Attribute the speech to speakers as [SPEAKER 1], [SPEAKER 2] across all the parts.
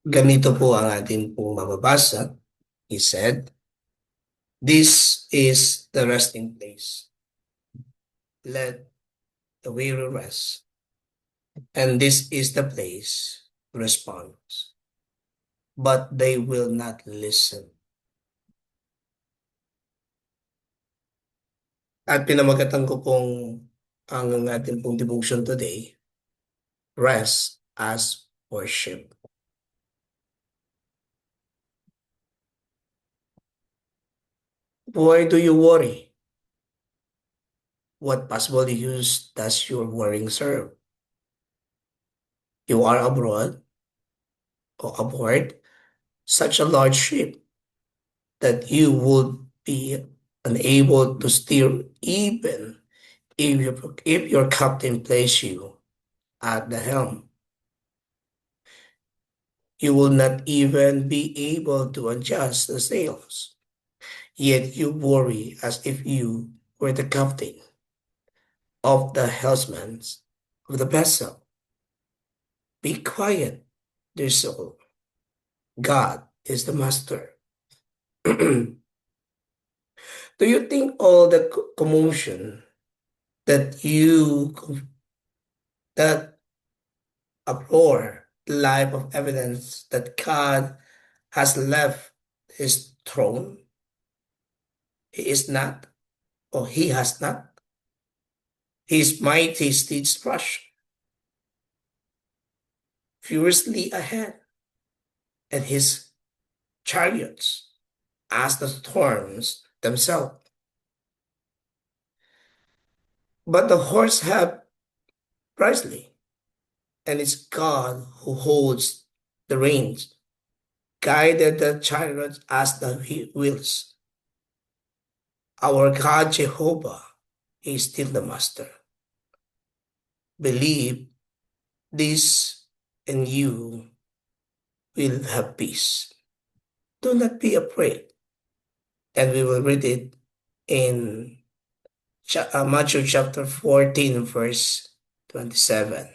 [SPEAKER 1] Ganito po ang ating pong mababasa. He said, "This is the resting place. Let the weary rest. And this is the place," responds. But they will not listen. At pinamagatan ko pong ang ating pong devotion today, rest as worship. Why do you worry? What possible use does your worrying serve? You are abroad or aboard such a large ship that you would be unable to steer even if your captain placed you at the helm. You will not even be able to adjust the sails. Yet you worry as if you were the captain of the helmsman of the vessel. Be quiet, dear soul. God is the master. Do you think all the commotion that you that uproar, life of evidence that God has left his throne? He is not, or he has not. His mighty steeds rush furiously ahead, and his chariots as the storms themselves. But the horse have precisely, and it's God who holds the reins, guided the chariots as the wheels. Our God Jehovah is still the master. Believe this, and you will have peace. Do not be afraid. And we will read it in Matthew chapter 14, verse 27,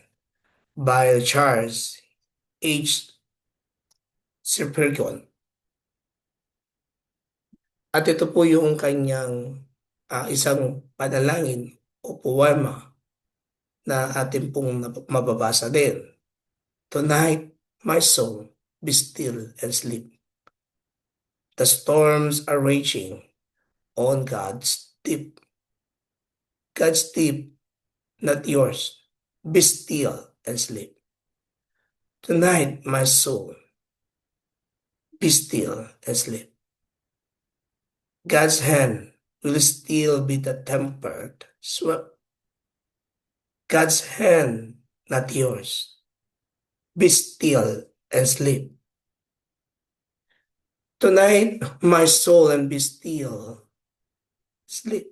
[SPEAKER 1] by Charles H. Spurgeon. At ito po yung kanyang isang panalangin o poema na ating pong mababasa din. Tonight, my soul, be still and sleep. The storms are raging on God's deep. God's deep, not yours. Be still and sleep. Tonight, my soul, be still and sleep. God's hand will still be the tempered swept. God's hand, not yours. Be still and sleep. Tonight, my soul, and be still, sleep.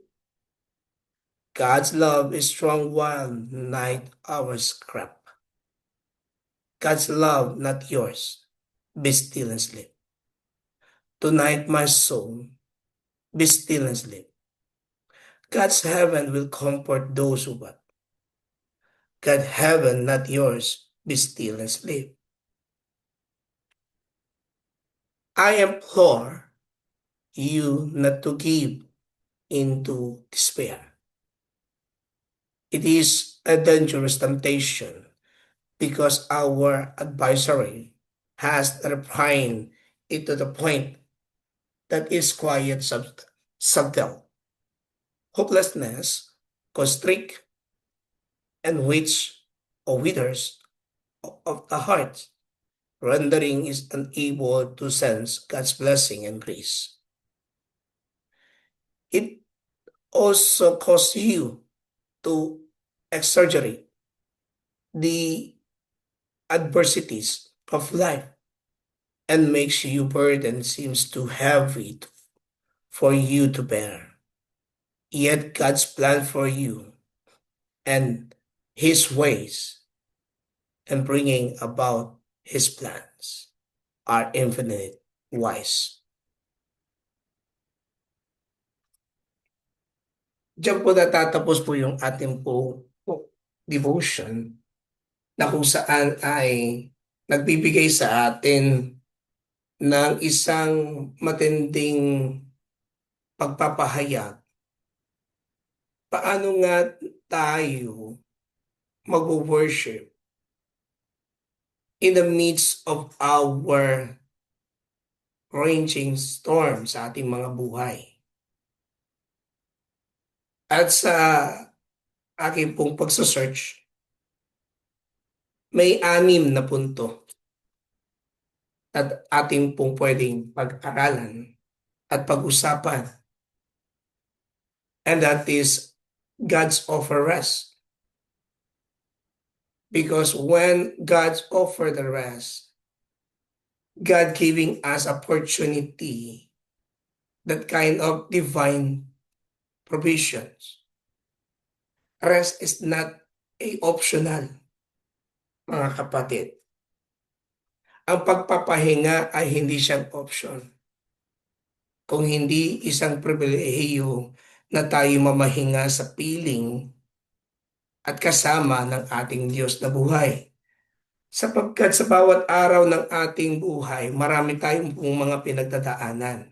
[SPEAKER 1] God's love is strong while night hours creep. God's love, not yours. Be still and sleep. Tonight, my soul, be still and sleep. God's heaven will comfort those who weep. God's heaven, not yours. Be still and sleep. I implore you not to give into despair. It is a dangerous temptation because our adversary has refined it to the point that is quiet, subtle. Hopelessness, constrict, and which or withers of the heart, rendering is unable to sense God's blessing and grace. It also causes you to exaggerate the adversities of life and makes you burden seems too heavy for you to bear. Yet God's plan for you and his ways and bringing about his plans are infinite wise. Diyan po natatapos po yung ating po devotion na kung saan ay nagbibigay sa atin ng isang matinding pagpapahayag. Paano nga tayo mag-worship in the midst of our raging storm sa ating mga buhay? At sa aking pong pagsasearch, may 6 na punto at ating pong pwedeng pag-aralan at pag-usapan. And that is God's offer rest. Because when God's offer the rest, God giving us opportunity, that kind of divine provisions. Rest is not a optional, mga kapatid. Ang pagpapahinga ay hindi siyang option. Kung hindi isang pribilehiyo na tayo mamahinga sa piling at kasama ng ating Diyos na buhay. Sapagkat sa bawat araw ng ating buhay, marami tayong pong mga pinagdadaanan.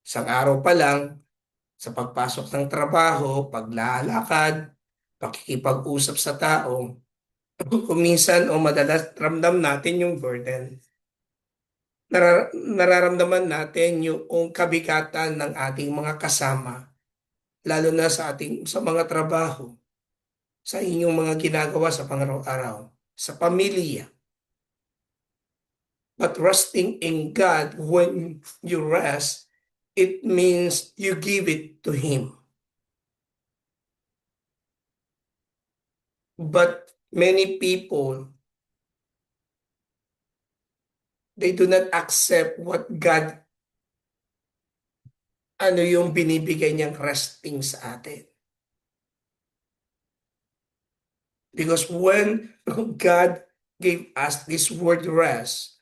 [SPEAKER 1] Isang araw pa lang, sa pagpasok ng trabaho, paglalakad, pakikipag-usap sa tao, kuminsan o madalas ramdam natin yung burden. Nararamdaman natin yung kabigatan ng ating mga kasama, lalo na sa mga trabaho, sa inyong mga ginagawa sa pang-araw-araw, sa pamilya. But resting in God, when you rest, it means you give it to Him. But many people, they do not accept what God, ano yung binibigay niyang resting sa atin. Because when God gave us this word rest,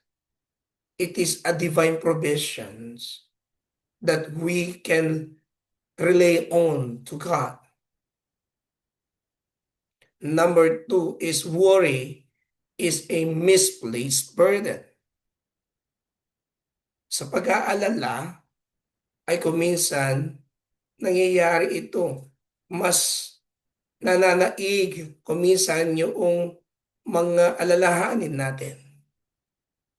[SPEAKER 1] it is a divine provisions that we can rely on to God. Number 2 is worry is a misplaced burden. Sa pag-aalala ay kuminsan nangyayari ito. Mas nananaig kuminsan yung mga alalahanin natin,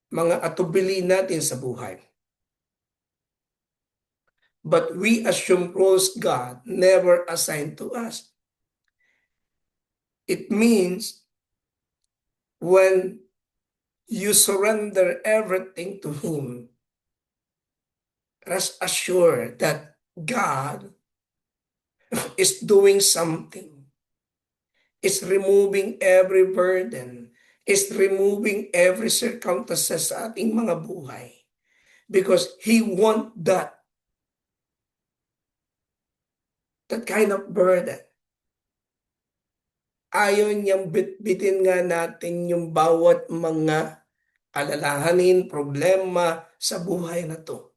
[SPEAKER 1] mga atubili natin sa buhay. But we assume roles God never assigned to us. It means when you surrender everything to Him, rest assured that God is doing something, is removing every burden, is removing every circumstances sa ating mga buhay. Because He want that kind of burden. Ayaw niyang bitbitin nga natin yung bawat mga alalahanin, problema sa buhay na to.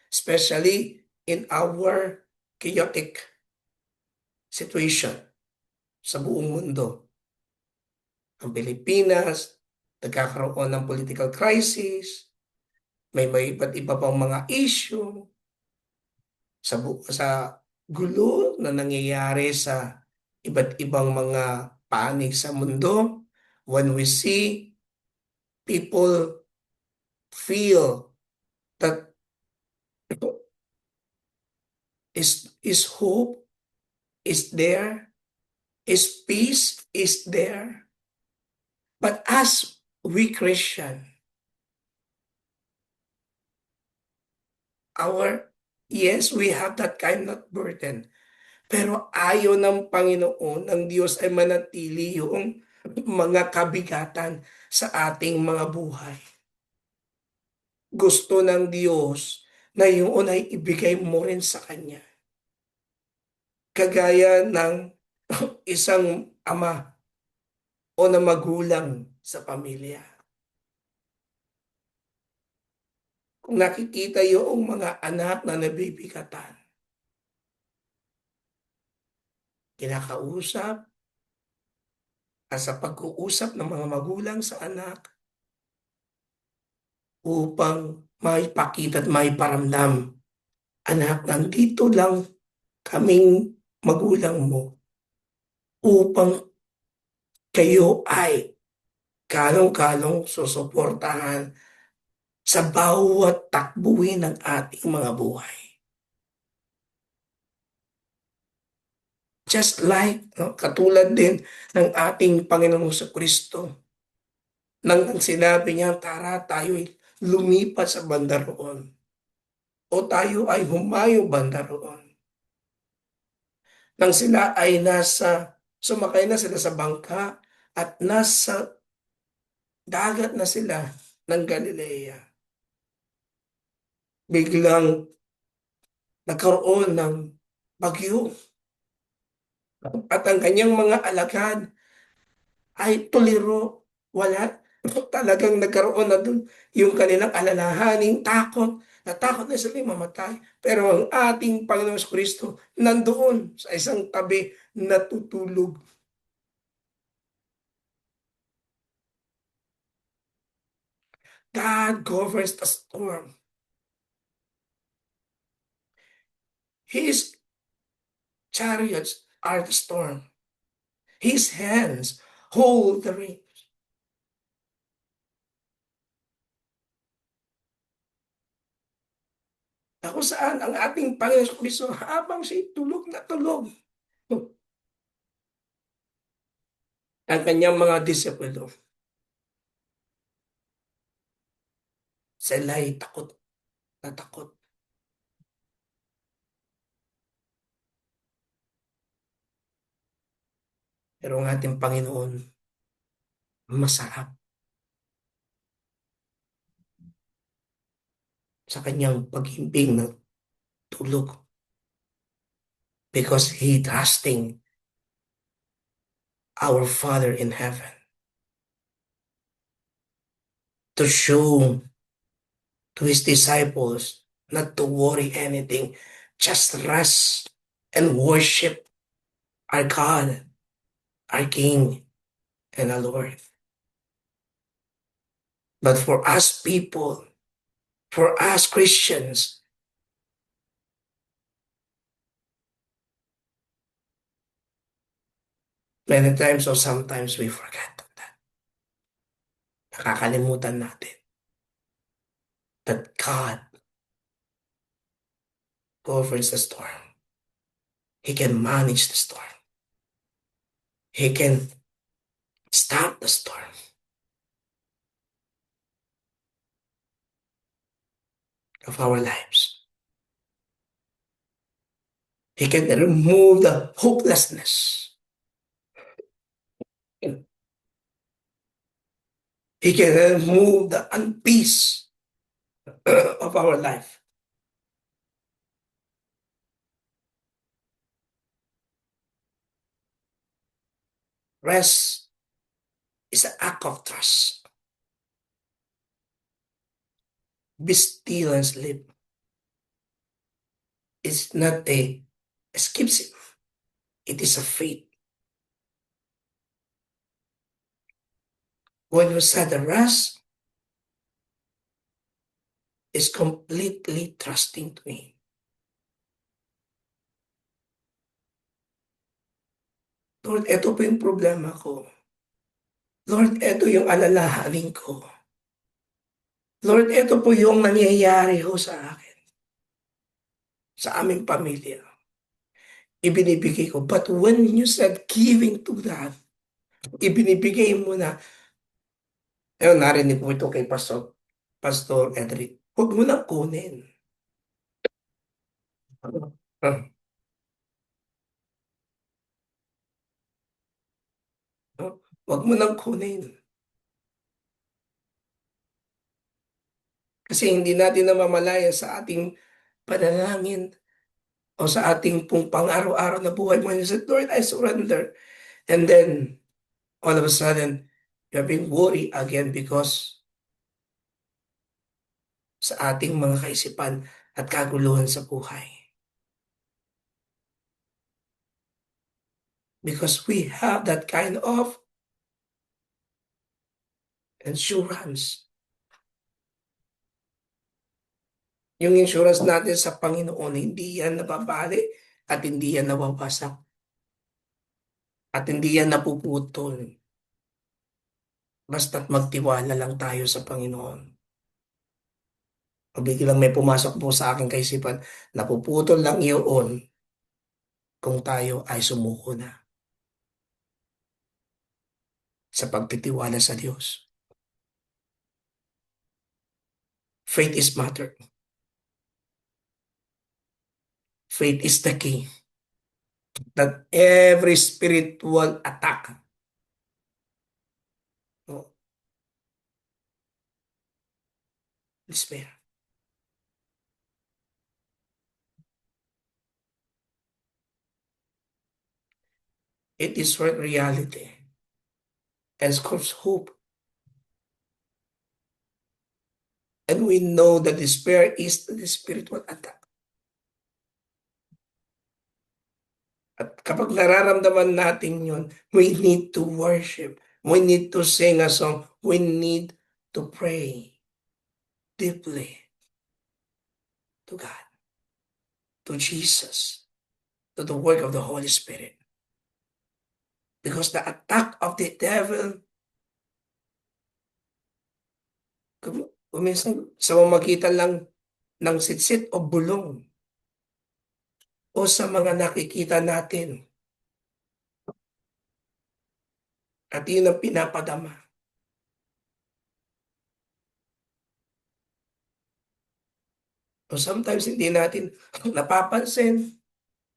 [SPEAKER 1] Especially in our chaotic situation sa buong mundo. Ang Pilipinas, nagkakaroon ng political crisis, may iba't iba pang mga issue sa gulo na nangyayari sa iba't ibang mga panig sa mundo. When we see people feel that is hope is there, is peace is there. But as we Christian, yes, we have that kind of burden. Pero ayaw ng Panginoon, ng Diyos ay manatili yung mga kabigatan sa ating mga buhay. Gusto ng Diyos na yung unay ibigay mo rin sa Kanya. Kagaya ng isang ama o na magulang sa pamilya. Kung nakikita yung mga anak na nabibigatan, kinakausap, at sa pag-uusap ng mga magulang sa anak upang maipakita at maiparamdam, anak, nandito lang kaming magulang mo upang kayo ay kalong-kalong susuportahan sa bawat takbuhin ng ating mga buhay. Just like, no, katulad din ng ating Panginoong Kristo, nang sinabi niya, tara tayo'y lumipat sa banda roon o tayo ay humayo banda roon. Nang sila ay sumakay na sila sa bangka at nasa dagat na sila ng Galilea, biglang nagkaroon ng bagyo at ang kanyang mga alagad ay tuliro. Wala. Talagang nagkaroon na dun yung kanilang alalahaning takot. Natakot na sila mamatay. Pero ang ating Panginoong Kristo nandoon sa isang tabi natutulog. God governs the storm. His chariots are the storm. His hands hold the reins. Na kung saan ang ating Panginoon Kristo habang siya tulog na tulog, ang kanyang mga disipulo, sila ay takot na takot. Pero ang ating Panginoon, masarap sa kanyang paghimbing ng tulog because He trusting our Father in heaven to show to His disciples not to worry anything, just rest and worship our God, our King, and our Lord. But for us people, for us Christians, many times or sometimes we forget that. Nakakalimutan natin that God governs the storm. He can manage the storm. He can stop the storm. Of our lives. He can remove the hopelessness. He can remove the unpeace of our life. Rest is an act of trust. Be still and sleep. It's not a escapism. It is a faith. When we said the rest is completely trusting to Him. Lord, ito po yung problema ko. Lord, ito yung alalahanin ko. Lord, ito po yung nangyayari ho sa akin. Sa aming pamilya. Ibinibigay ko. But when you said giving to that, ibinibigay mo na, ayun, narinig ko ito kay Pastor Edric, huwag mo nang kunin. Huwag mo nang kunin. Kasi hindi natin namamalaya sa ating panalangin o sa ating pong pang-araw-araw na buhay. When you said, Lord, I surrender. And then, all of a sudden, you're being worried again because sa ating mga kaisipan at kaguluhan sa buhay. Because we have that kind of Insurance. Yung insurance natin sa Panginoon, hindi yan nababali at hindi yan nabawasak at hindi yan napuputol. Basta't magtiwala lang tayo sa Panginoon. O biglang may pumasok po sa aking kaisipan, napuputol lang iyon kung tayo ay sumuko na sa pagtitiwala sa Diyos. Faith is matter. Faith is the key that every spiritual attack, no, despair. It is reality and scores hope. And we know that despair is the spiritual attack. At kapag nararamdaman natin yun, we need to worship. We need to sing a song. We need to pray deeply to God, to Jesus, to the work of the Holy Spirit. Because the attack of the devil, kuminsan sa mamagitan lang ng sitsit o bulong o sa mga nakikita natin at yun ang pinapadama. O sometimes hindi natin napapansin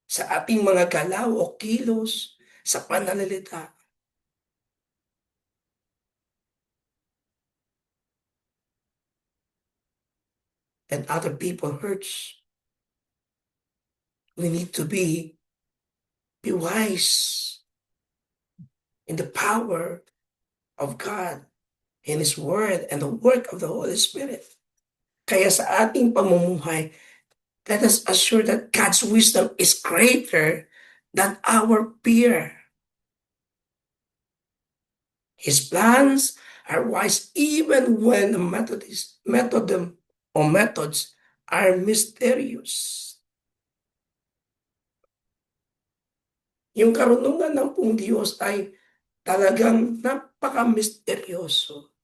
[SPEAKER 1] sa ating mga galaw o kilos sa pananalita. And other people hurts. We need to be wise in the power of God, in His Word, and the work of the Holy Spirit. Kaya sa ating pamumuhay, let us assure that God's wisdom is greater than our fear. His plans are wise even when the methods are mysterious. Yung karunungan ng pong Diyos ay talagang napaka-misteryoso.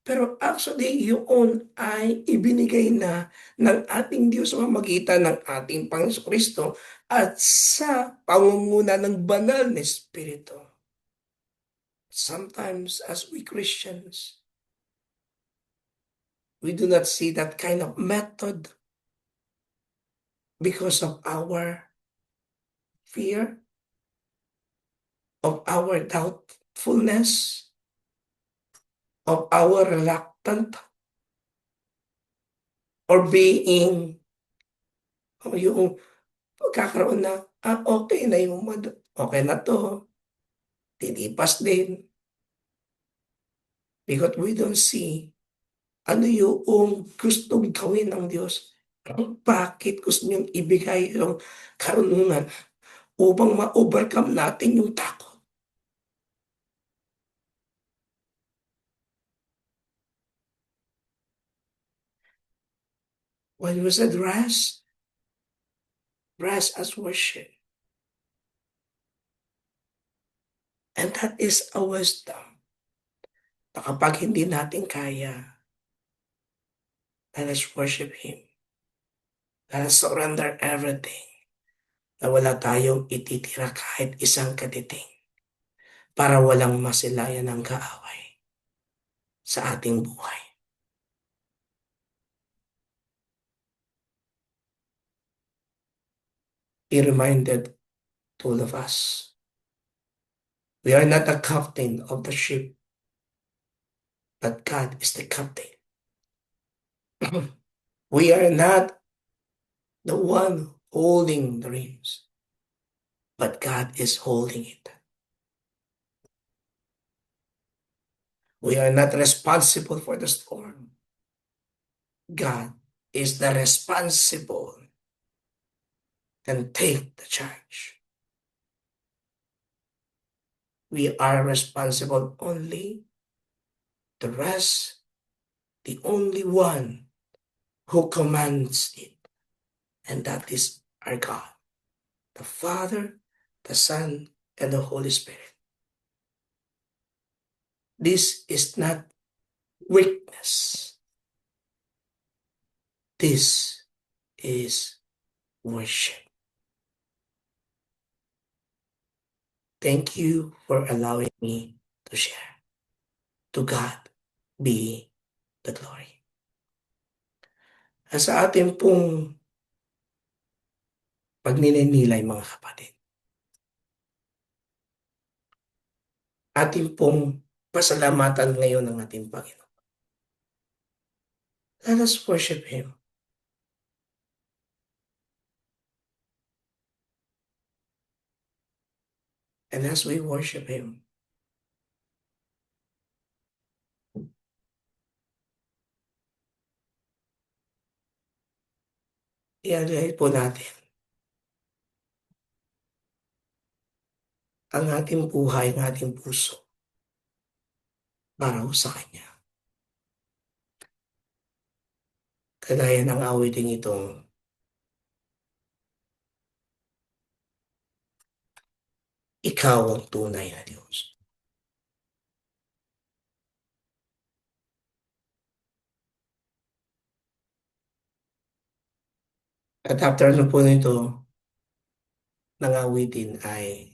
[SPEAKER 1] Pero actually, yun ay ibinigay na ng ating Diyos sa pamamagitan ng ating Panginoon Kristo at sa pangunguna ng banal na Espiritu. Sometimes, as we Christians, we do not see that kind of method because of our fear, of our doubtfulness, of our reluctant, or being, o yung pagkakaroon na, okay na yung, okay na to, titipas din. Because we don't see ano yung gustong gawin ng Diyos. Bakit gusto niyong ibigay yung karunungan upang ma-overcome natin yung takot. When we said rest as worship. And that is a wisdom. Na kapag hindi natin kaya, let us worship Him. Let us surrender everything. Na wala tayong ititira kahit isang katiting para walang masilayan ng kaaway sa ating buhay. Be reminded to all of us. We are not the captain of the ship, but God is the captain. We are not the one holding the reins, but God is holding it. We are not responsible for the storm. God is the responsible and take the charge. We are responsible only The rest, the only one who commands it, and that is our God, the Father, the Son, and the Holy Spirit. This is not weakness. This is worship. Thank you for allowing me to share. To God be the glory. At sa ating pong pagninilay mga kapatid, ating pong pasalamatan ngayon ng ating Panginoon. Let us worship Him. And as we worship Him, i-alay po natin ang ating buhay, ang ating puso para ho sa Kanya. Kagaya ng awiting itong Ikaw ang tunay na Diyos. At after na po nito, ng awitin ay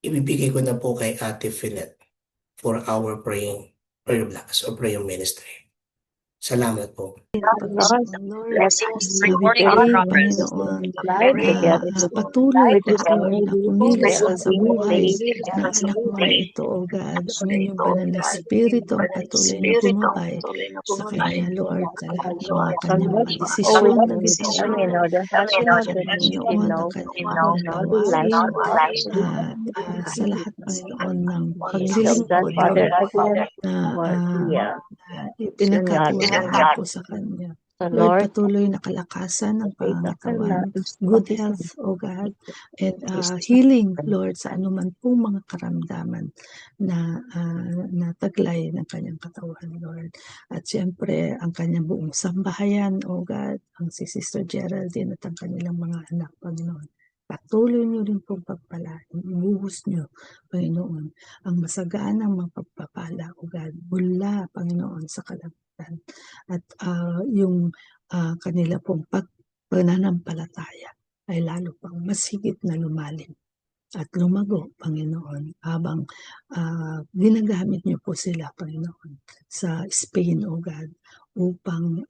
[SPEAKER 1] ibibigay ko na po kay Ate Finet for our praying prayer blast or prayer ministry. Salamat po.
[SPEAKER 2] Panginoon Lord,
[SPEAKER 3] Blessings
[SPEAKER 2] we
[SPEAKER 3] recording in
[SPEAKER 2] pray,
[SPEAKER 3] progress.
[SPEAKER 2] Panginoon,
[SPEAKER 3] Live
[SPEAKER 2] na
[SPEAKER 3] together
[SPEAKER 2] patuloy
[SPEAKER 3] with
[SPEAKER 2] po
[SPEAKER 3] the
[SPEAKER 2] Lord na kumilos ka sa buhay ng
[SPEAKER 3] Lord.
[SPEAKER 2] anak mo na ito, O God. Ang inyong banal na spirito ang patuloy na gumabay sa kanya, Lord, sa lahat ng mga kanyang mga desisyon na gagawin.
[SPEAKER 3] In order help in order to
[SPEAKER 2] Panginoon, ang
[SPEAKER 3] know
[SPEAKER 2] kanyang
[SPEAKER 3] in
[SPEAKER 2] mga
[SPEAKER 3] all the lives
[SPEAKER 2] gawain,
[SPEAKER 3] of lives.
[SPEAKER 2] sa lahat, Panginoon, ng
[SPEAKER 3] So
[SPEAKER 2] paglilingkod,
[SPEAKER 3] Godfather
[SPEAKER 2] Lord,
[SPEAKER 3] again
[SPEAKER 2] na
[SPEAKER 3] for
[SPEAKER 2] pinagkatiwalaan po sa kanya.
[SPEAKER 3] the
[SPEAKER 2] Lord,
[SPEAKER 3] Lord.
[SPEAKER 2] patuloy na kalakasan ng pangangatawan,
[SPEAKER 3] Good
[SPEAKER 2] good health, O God, and healing, Lord, sa anuman pong mga karamdaman na taglay ng kanyang katawan, Lord. At siyempre, ang kanyang buong sambahayan, O God, ang si Sister Geraldine at ang kanilang mga anak, Panginoon. Patuloy niyo rin pong pagpalain, ibuhos niyo, Panginoon, ang masaganang mga pagpapala, O God, mula, Panginoon, sa kalangitan. At yung kanila pong pananampalataya ay lalo pang mas higit na lumalim at lumago, Panginoon, habang ginagamit niyo po sila, Panginoon, sa Spain, O God, upang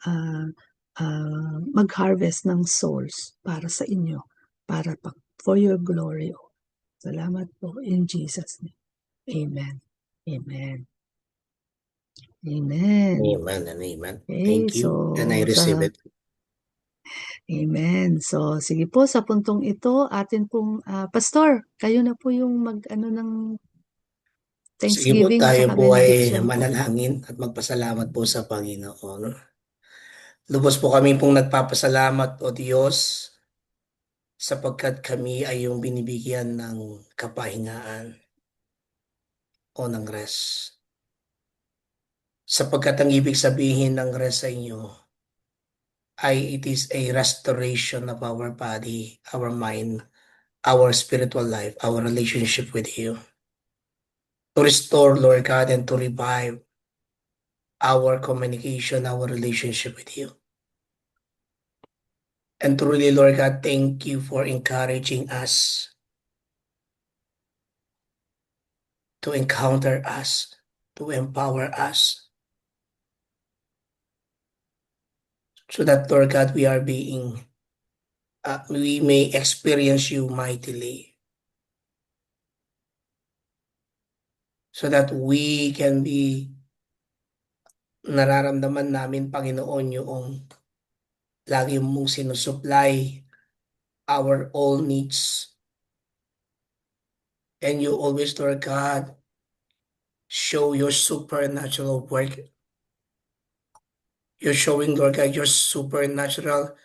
[SPEAKER 2] mag-harvest ng souls para sa inyo, para for your glory. Salamat po in Jesus' name. Amen. Amen. Amen.
[SPEAKER 1] Amen and amen.
[SPEAKER 2] Okay,
[SPEAKER 1] Thank you. And I receive it.
[SPEAKER 2] Amen. So, sige po, sa puntong ito, atin pong, Pastor, kayo na po yung mag-ano ng
[SPEAKER 1] Sige po,
[SPEAKER 2] Thanksgiving
[SPEAKER 1] tayo
[SPEAKER 2] tsaka
[SPEAKER 1] po ay
[SPEAKER 2] benediction po.
[SPEAKER 1] manalangin at magpasalamat po sa Panginoon. Lubos po kami pong nagpapasalamat, O Diyos, sapagkat kami ay yung binibigyan ng kapahingaan o ng rest. Sapagkat ang ibig sabihin ng rest sa inyo ay it is a restoration of our body, our mind, our spiritual life, our relationship with you. To restore, Lord God, and to revive our communication, our relationship with you. And truly, Lord God, thank you for encouraging us to encounter us, to empower us, so that, Lord God, we may experience you mightily, so that we can be nararamdaman namin, Panginoon, yung lagi mong sinusupply our all needs. And you always, Lord God, show your supernatural work. You're showing, Lord God, your supernatural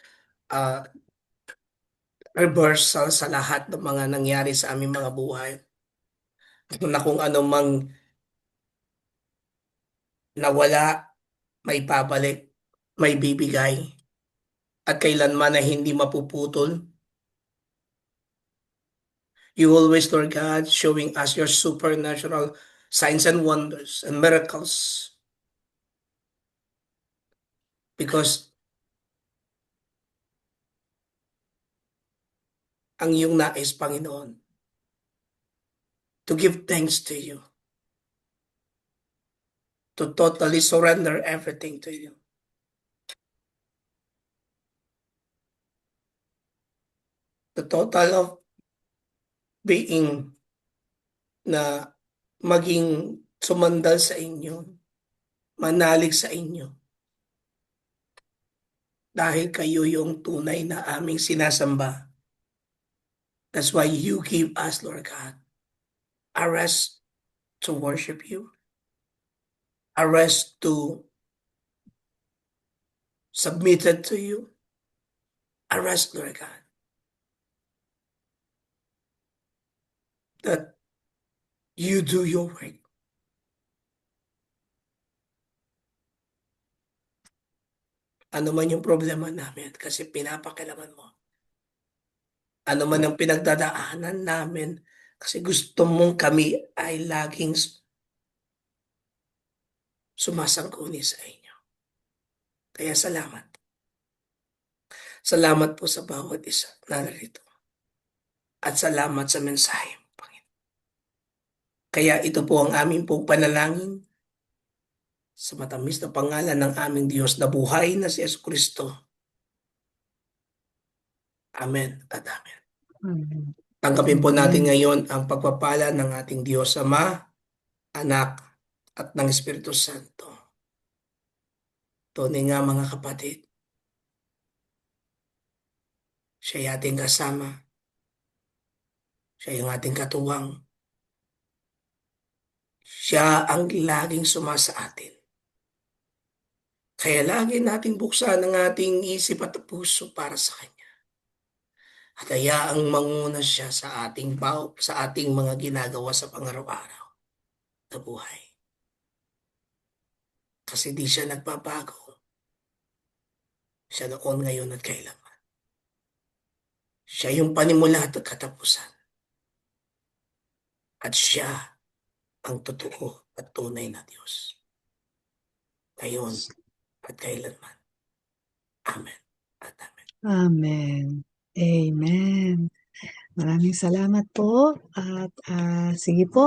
[SPEAKER 1] reversal sa lahat ng mga nangyari sa aming mga buhay. Na kung ano mang na wala may babalik, may bibigay, at kailanman na hindi mapuputol. You always, Lord God, showing us your supernatural signs and wonders and miracles. Because ang iyong nais, Panginoon, to give thanks to you, to totally surrender everything to you. The total of being na maging sumandal sa inyo, manalig sa inyo. Dahil kayo yung tunay na aming sinasamba. That's why you give us, Lord God, a rest to worship you, a rest to submit it to you, a rest, Lord God, that you do your work. Ano man yung problema namin, kasi pinapakilaman mo. Ano man ang pinagdadaanan namin, kasi gusto mong kami ay laging sumasangkuni sa inyo. Kaya salamat. Salamat po sa bawat isa na narito. At salamat sa mensahe, Panginoon. Kaya ito po ang aming pong panalangin sa matamis na pangalan ng aming Diyos na buhay na si Jesucristo. Amen at amen.
[SPEAKER 2] Amen.
[SPEAKER 1] Tanggapin po natin ngayon ang pagpapala ng ating Diyos Ama, Anak, at ng Espiritu Santo. Tunay nga mga kapatid, siya ay ating kasama, siya ang ating katuwang, siya ang laging sumasa atin. Kaya lagi nating buksan ang ating isip at puso para sa Kanya. At hayaang manguna siya sa ating mga ginagawa sa pangaraw-araw na buhay. Kasi di siya nagbabago. Siya noon, ngayon at kailanman. Siya yung panimula at katapusan. At siya ang totoo at tunay na Diyos. Ngayon at kailanman. Amen at amen.
[SPEAKER 2] Amen. Amen. Maraming salamat po at sige po.